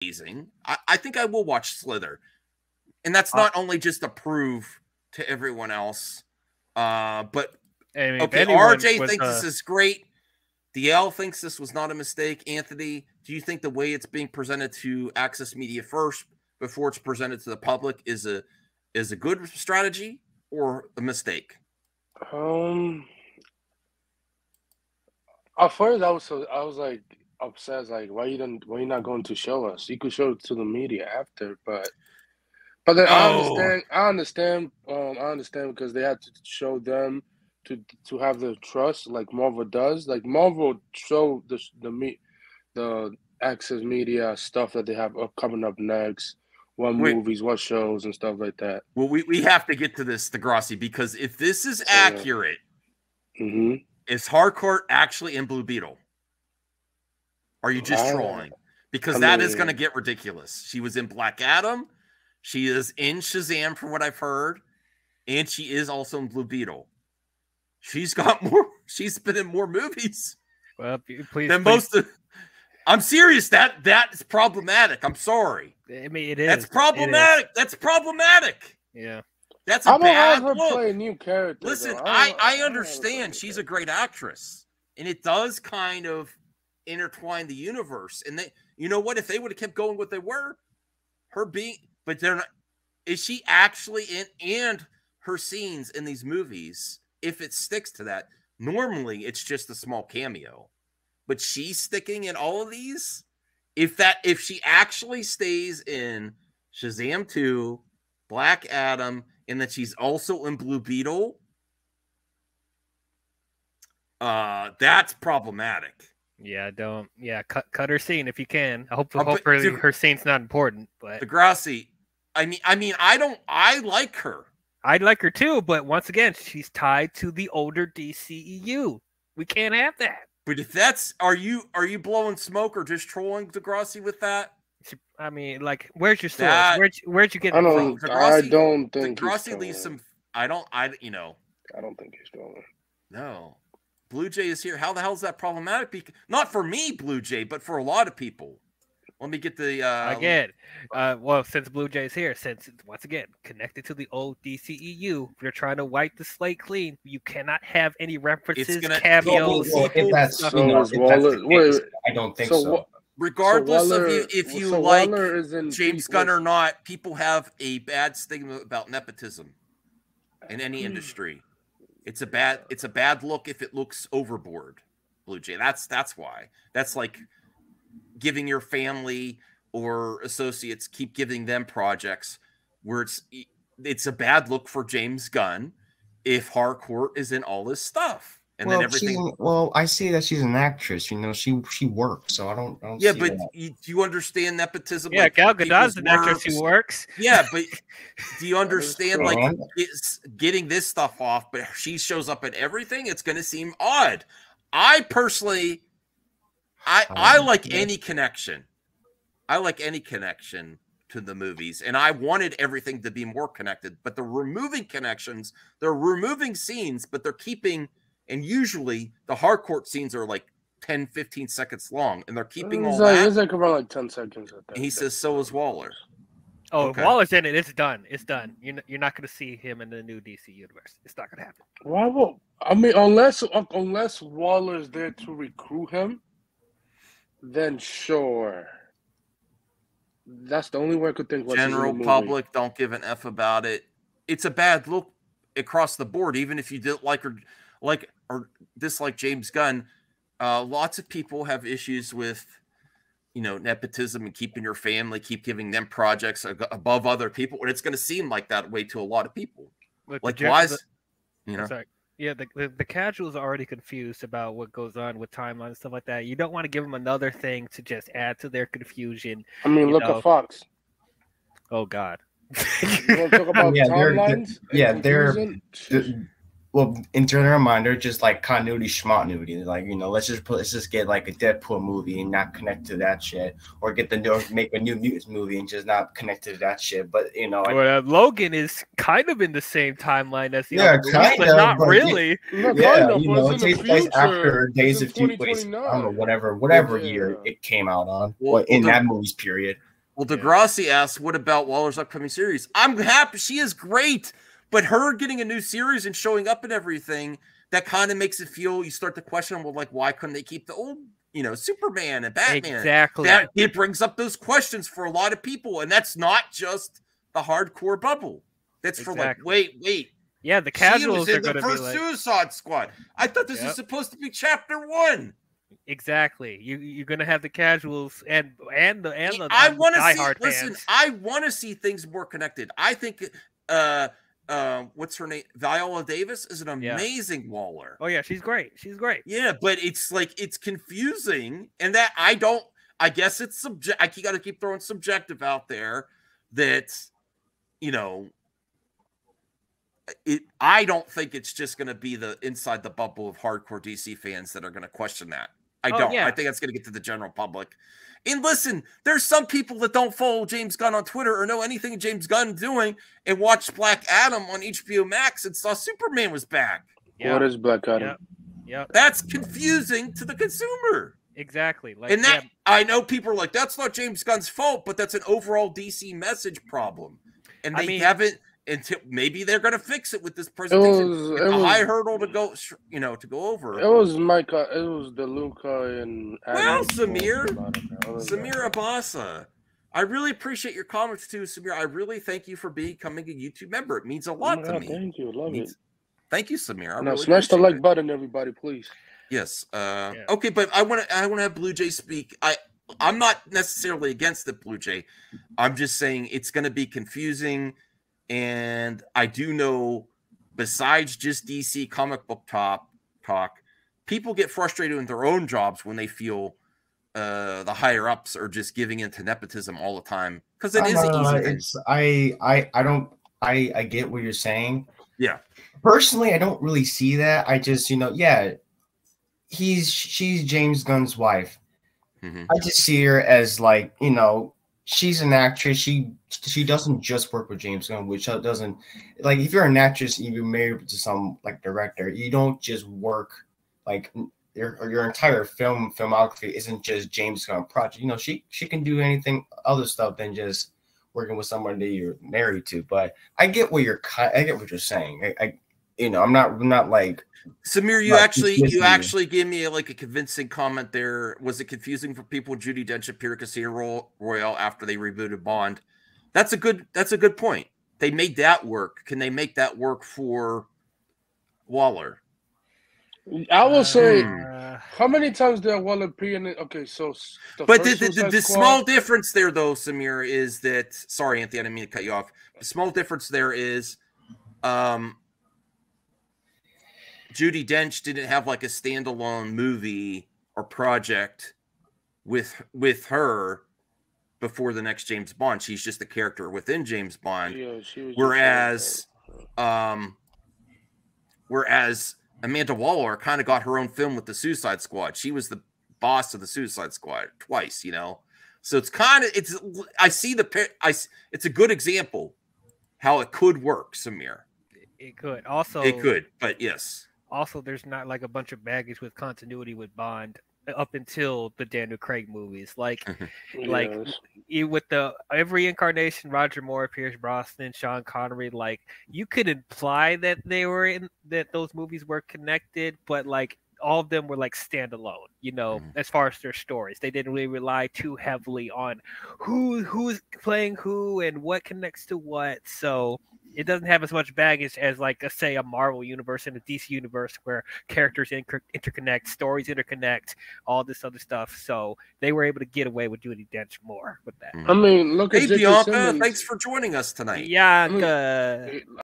amazing. I think I will watch Slither. And that's not only just to prove to everyone else, but I mean, okay, RJ thinks this is great. DL thinks this was not a mistake. Anthony, do you think the way it's being presented to Access Media first before it's presented to the public is a good strategy or a mistake? At first I was like upset, like why you not going to show us? You could show it to the media after, but then I understand because they had to show them to have the trust like Marvel does. Like Marvel show the Access Media stuff that they have coming up next, movies, what shows and stuff like that. Well, we have to get to this, Degrassi, because if this is accurate, is Harcourt actually in Blue Beetle? Are you just trolling? Because that is going to get ridiculous. She was in Black Adam. She is in Shazam, from what I've heard, and she is also in Blue Beetle. She's got more. She's been in more movies. Well, please. Most of. I'm serious. That is problematic. I'm sorry. I mean, it is. That's problematic. That's problematic. Yeah. That's a bad look. Play a new character. Listen, I understand she's a great actress, and it does kind of intertwine the universe. And you know what? If they would have kept going what they were, but they're not. Is she actually in? And her scenes in these movies, if it sticks to that, normally it's just a small cameo, but she's sticking in all of these. If she actually stays in Shazam 2, Black Adam, and that she's also in Blue Beetle, that's problematic. Yeah, cut her scene if you can. Hopefully her scene's not important. But Degrassi, I like her. I like her too, but once again, she's tied to the older DCEU. We can't have that. But if that's, are you blowing smoke or just trolling Degrassi with that? I mean, like, where's your source? Where'd you get it from? I don't think Degrassi leaves some. I don't think he's trolling. No, Blue Jay is here. How the hell is that problematic? Not for me, Blue Jay, but for a lot of people. Let me get the again. Well, since Blue Jay's here, since once again connected to the old DCEU, you're trying to wipe the slate clean. You cannot have any references, cameos. If that's the case, I don't think so. Regardless of if you like James Gunn or not, people have a bad stigma about nepotism in any industry. It's a bad look if it looks overboard. Blue Jay. That's why. That's like giving your family or associates, keep giving them projects where it's a bad look for James Gunn if Harcourt is in all this stuff. And then everything. I see that she's an actress. You know, she works, so I don't. Yeah, but do you understand nepotism? Yeah, like Gal Gadot's an actress who works. Yeah, but do you understand like getting this stuff off? But she shows up at everything. It's going to seem odd. I personally. I like any connection. I like any connection to the movies, and I wanted everything to be more connected. But they're removing connections. They're removing scenes, but they're keeping. And usually the Harcourt scenes are like 10, 15 seconds long, and they're keeping all that. It's like around like 10 seconds. And he says, "So is Waller." Oh, okay. Waller's in it. It's done. It's done. You're not going to see him in the new DC universe. It's not going to happen. Why will I mean unless Waller's there to recruit him? Then sure. That's the only way I could think. General public don't give an F about it. It's a bad look across the board, even if you didn't like or dislike James Gunn. Lots of people have issues with, nepotism and keeping your family, keep giving them projects above other people, and it's going to seem like that way to a lot of people. Look, like why is Sorry. Yeah, the casuals are already confused about what goes on with timelines and stuff like that. You don't want to give them another thing to just add to their confusion. I mean, look at Fox. Oh, God. You want to talk about timelines? Well, in their mind, they're just like continuity schmotnuity. Like, let's just get like a Deadpool movie and not connect to that shit, or make a New Mutants movie and just not connect to that shit. But Logan is kind of in the same timeline as the other movies, but not really. It takes place after Days of Future. I don't know, whatever year it came out on, in that movie's period. Well, Degrassi asks, what about Waller's upcoming series? I'm happy. She is great. But her getting a new series and showing up and everything, that kind of makes it feel, you start to question, well, like, why couldn't they keep the old, Superman and Batman? Exactly. It brings up those questions for a lot of people. And that's not just the hardcore bubble. That's for like, wait. Yeah, the casuals she was are in the going to be first like, Suicide Squad. I thought this was supposed to be chapter 1. Exactly. You're going to have the casuals and the I want to diehard see. Listen, fans. I want to see things more connected. I think what's her name? Viola Davis is an amazing Waller. Oh yeah, she's great. Yeah, but it's like it's confusing, and that I guess it's I got to keep throwing subjective out there. That I don't think it's just going to be the inside the bubble of hardcore DC fans that are going to question that. I don't. Yeah. I think that's going to get to the general public. And listen, there's some people that don't follow James Gunn on Twitter or know anything James Gunn doing and watched Black Adam on HBO Max and saw Superman was back. Yep. What is Black Adam? Yep. That's confusing to the consumer. Exactly. And that I know people are like, that's not James Gunn's fault, but that's an overall DC message problem. And they haven't until maybe they're going to fix it with this presentation. It's a high hurdle to go, to go over. It was Micah. It was the Luca and Adam. Well, Samir Abassa, I really appreciate your comments too, Samir. I really thank you for becoming a YouTube member. It means a lot to me. Thank you. Love it. Thank you, Samir. Now smash the like button, everybody, please. Yes. Okay, but I want to have Blue Jay speak. I'm not necessarily against the Blue Jay. I'm just saying it's going to be confusing. And I do know, besides just DC comic book talk, people get frustrated in their own jobs when they feel the higher ups are just giving into nepotism all the time, because it is easy. I get what you're saying. Yeah. Personally, I don't really see that. I just, she's James Gunn's wife. Mm-hmm. I just see her as like, she's an actress. She doesn't just work with James Gunn, which doesn't, like, if you're an actress and you're married to some like director, you don't just work like your entire filmography isn't just James Gunn project. She can do anything other stuff than just working with someone that you're married to. But I get what you're saying. I'm not like Samir. You actually gave me a convincing comment there. Was it confusing for people when Judi Dench appeared at Casino Royale after they rebooted Bond? That's a good point. They made that work. Can they make that work for Waller? I will say, how many times did Waller appear in it? Okay, so the small difference there, though, Samir, is that, sorry, Anthony, I didn't mean to cut you off. The small difference there is, Judi Dench didn't have like a standalone movie or project with her before the next James Bond. She's just a character within James Bond. Yeah, she was whereas Amanda Waller kind of got her own film with the Suicide Squad. She was the boss of the Suicide Squad twice, So it's it's a good example how it could work, Samir. It could also. It could, but yes. Also, there's not like a bunch of baggage with continuity with Bond up until the Daniel Craig movies. Like with every incarnation, Roger Moore, Pierce Brosnan, Sean Connery, like you could imply that that those movies were connected, but like all of them were like standalone, as far as their stories. They didn't really rely too heavily on who's playing who and what connects to what. So it doesn't have as much baggage as, like, say, a Marvel universe and a DC universe where characters interconnect, stories interconnect, all this other stuff. So they were able to get away with Judi Dench more with that. I mean, look at Bianca, thanks for joining us tonight. Yeah.